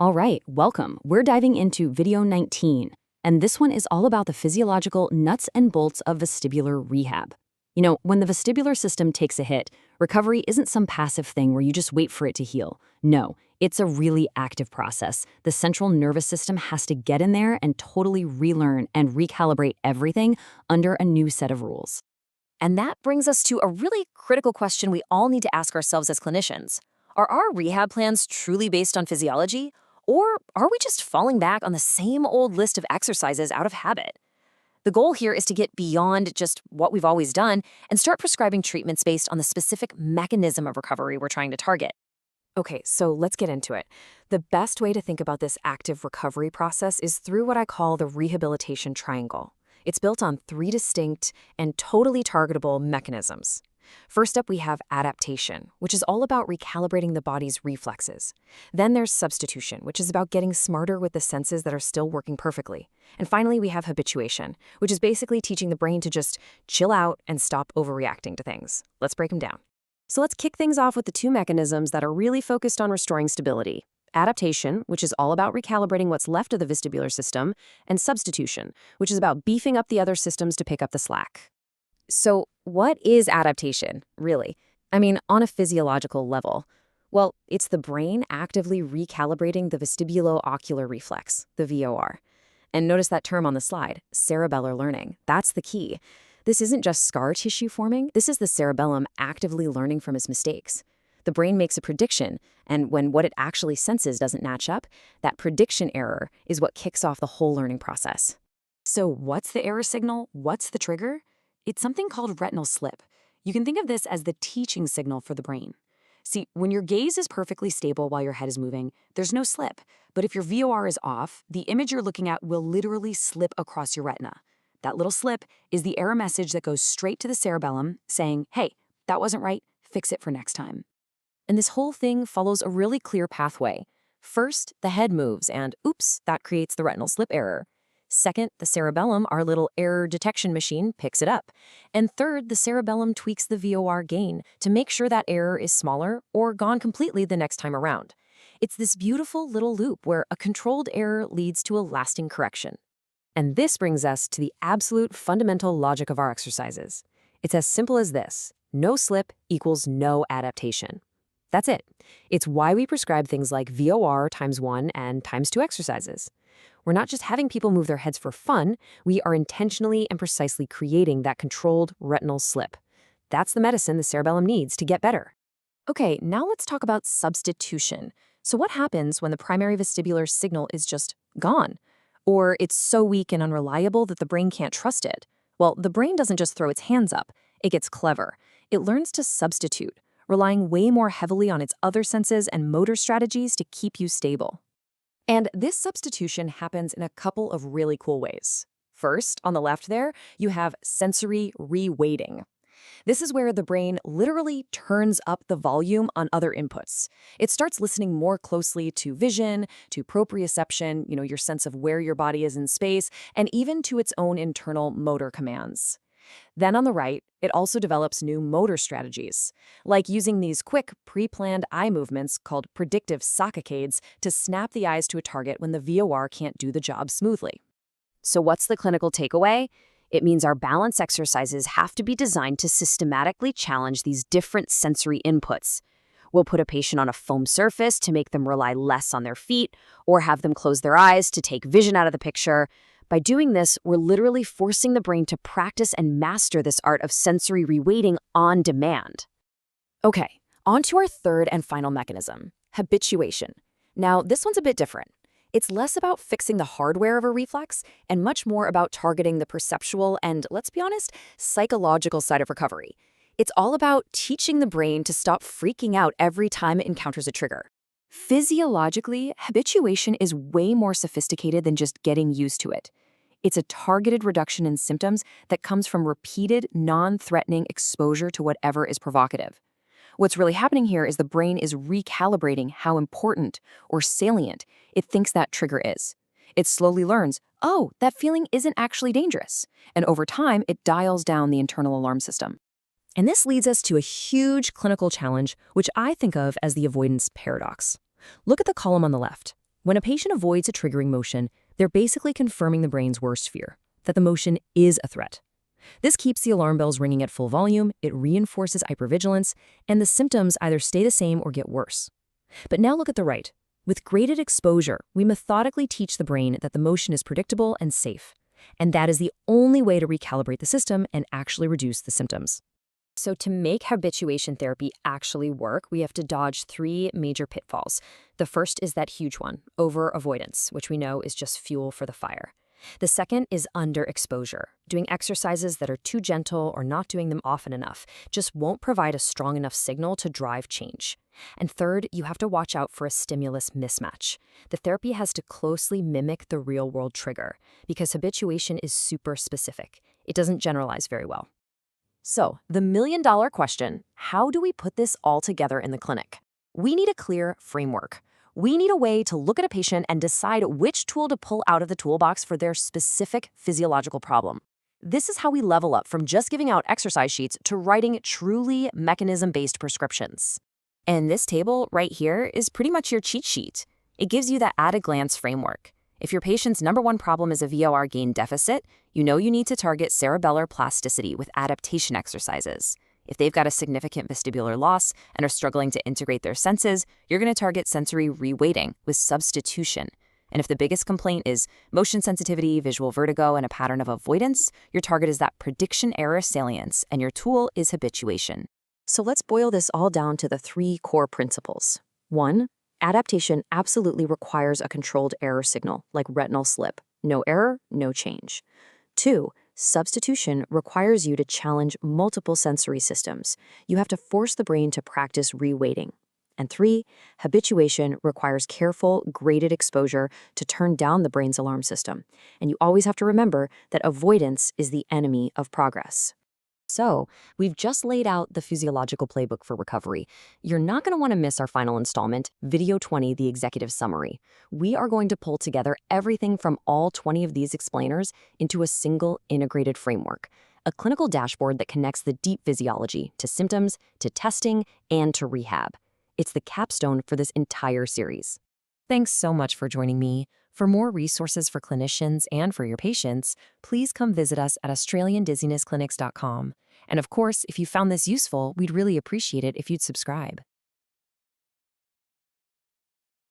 All right, welcome. We're diving into video 19, and this one is all about the physiological nuts and bolts of vestibular rehab. When the vestibular system takes a hit, recovery isn't some passive thing where you just wait for it to heal. No, it's a really active process. The central nervous system has to get in there and totally relearn and recalibrate everything under a new set of rules. And that brings us to a really critical question we all need to ask ourselves as clinicians. Are our rehab plans truly based on physiology? Or are we just falling back on the same old list of exercises out of habit? The goal here is to get beyond just what we've always done and start prescribing treatments based on the specific mechanism of recovery we're trying to target. Okay, so let's get into it. The best way to think about this active recovery process is through what I call the rehabilitation triangle. It's built on three distinct and totally targetable mechanisms. First up, we have adaptation, which is all about recalibrating the body's reflexes. Then there's substitution, which is about getting smarter with the senses that are still working perfectly. And finally, we have habituation, which is basically teaching the brain to just chill out and stop overreacting to things. Let's break them down. So let's kick things off with the two mechanisms that are really focused on restoring stability. Adaptation, which is all about recalibrating what's left of the vestibular system, and substitution, which is about beefing up the other systems to pick up the slack. So what is adaptation, really? I mean, on a physiological level. Well, it's the brain actively recalibrating the vestibulo-ocular reflex, the VOR. And notice that term on the slide, cerebellar learning. That's the key. This isn't just scar tissue forming, this is the cerebellum actively learning from its mistakes. The brain makes a prediction, and when what it actually senses doesn't match up, that prediction error is what kicks off the whole learning process. So what's the error signal? What's the trigger? It's something called retinal slip. You can think of this as the teaching signal for the brain. See, when your gaze is perfectly stable while your head is moving, there's no slip. But if your VOR is off, the image you're looking at will literally slip across your retina. That little slip is the error message that goes straight to the cerebellum saying, hey, that wasn't right, fix it for next time. And this whole thing follows a really clear pathway. First, the head moves and, oops, that creates the retinal slip error. Second, the cerebellum, our little error detection machine, picks it up. And third, the cerebellum tweaks the VOR gain to make sure that error is smaller or gone completely the next time around. It's this beautiful little loop where a controlled error leads to a lasting correction. And this brings us to the absolute fundamental logic of our exercises. It's as simple as this. No slip equals no adaptation. That's it. It's why we prescribe things like VOR ×1 and ×2 exercises. We're not just having people move their heads for fun, we are intentionally and precisely creating that controlled retinal slip. That's the medicine the cerebellum needs to get better. Okay, now let's talk about substitution. So what happens when the primary vestibular signal is just gone? Or it's so weak and unreliable that the brain can't trust it? Well, the brain doesn't just throw its hands up, it gets clever. It learns to substitute, relying way more heavily on its other senses and motor strategies to keep you stable. And this substitution happens in a couple of really cool ways. First, on the left there, you have sensory reweighting. This is where the brain literally turns up the volume on other inputs. It starts listening more closely to vision, to proprioception, your sense of where your body is in space, and even to its own internal motor commands. Then on the right, it also develops new motor strategies, like using these quick, pre-planned eye movements called predictive saccades to snap the eyes to a target when the VOR can't do the job smoothly. So what's the clinical takeaway? It means our balance exercises have to be designed to systematically challenge these different sensory inputs. We'll put a patient on a foam surface to make them rely less on their feet, or have them close their eyes to take vision out of the picture. By doing this, we're literally forcing the brain to practice and master this art of sensory reweighting on demand. Okay, on to our third and final mechanism, habituation. Now, this one's a bit different. It's less about fixing the hardware of a reflex and much more about targeting the perceptual and, let's be honest, psychological side of recovery. It's all about teaching the brain to stop freaking out every time it encounters a trigger. Physiologically, habituation is way more sophisticated than just getting used to it. It's a targeted reduction in symptoms that comes from repeated, non-threatening exposure to whatever is provocative. What's really happening here is the brain is recalibrating how important or salient it thinks that trigger is. It slowly learns, oh, that feeling isn't actually dangerous. And over time, it dials down the internal alarm system. And this leads us to a huge clinical challenge, which I think of as the avoidance paradox. Look at the column on the left. When a patient avoids a triggering motion, they're basically confirming the brain's worst fear, that the motion is a threat. This keeps the alarm bells ringing at full volume, it reinforces hypervigilance, and the symptoms either stay the same or get worse. But now look at the right. With graded exposure, we methodically teach the brain that the motion is predictable and safe. And that is the only way to recalibrate the system and actually reduce the symptoms. So to make habituation therapy actually work, we have to dodge 3 major pitfalls. The first is that huge one, over-avoidance, which we know is just fuel for the fire. The second is underexposure. Doing exercises that are too gentle or not doing them often enough just won't provide a strong enough signal to drive change. And third, you have to watch out for a stimulus mismatch. The therapy has to closely mimic the real-world trigger, because habituation is super specific. It doesn't generalize very well. So, the million-dollar question, how do we put this all together in the clinic? We need a clear framework. We need a way to look at a patient and decide which tool to pull out of the toolbox for their specific physiological problem. This is how we level up from just giving out exercise sheets to writing truly mechanism-based prescriptions. And this table right here is pretty much your cheat sheet. It gives you that at-a-glance framework. If your patient's #1 problem is a VOR gain deficit, you know you need to target cerebellar plasticity with adaptation exercises. If they've got a significant vestibular loss and are struggling to integrate their senses, you're going to target sensory reweighting with substitution. And if the biggest complaint is motion sensitivity, visual vertigo, and a pattern of avoidance, your target is that prediction error salience, and your tool is habituation. So let's boil this all down to the 3 core principles. 1, adaptation absolutely requires a controlled error signal, like retinal slip. No error, no change. 2, substitution requires you to challenge multiple sensory systems. You have to force the brain to practice reweighting. And 3, habituation requires careful, graded exposure to turn down the brain's alarm system. And you always have to remember that avoidance is the enemy of progress. So, we've just laid out the physiological playbook for recovery. You're not going to want to miss our final installment, Video 20, the executive summary. We are going to pull together everything from all 20 of these explainers into a single integrated framework, a clinical dashboard that connects the deep physiology to symptoms, to testing, and to rehab. It's the capstone for this entire series. Thanks so much for joining me. For more resources for clinicians and for your patients, please come visit us at AustralianDizzinessClinics.com. And of course, if you found this useful, we'd really appreciate it if you'd subscribe.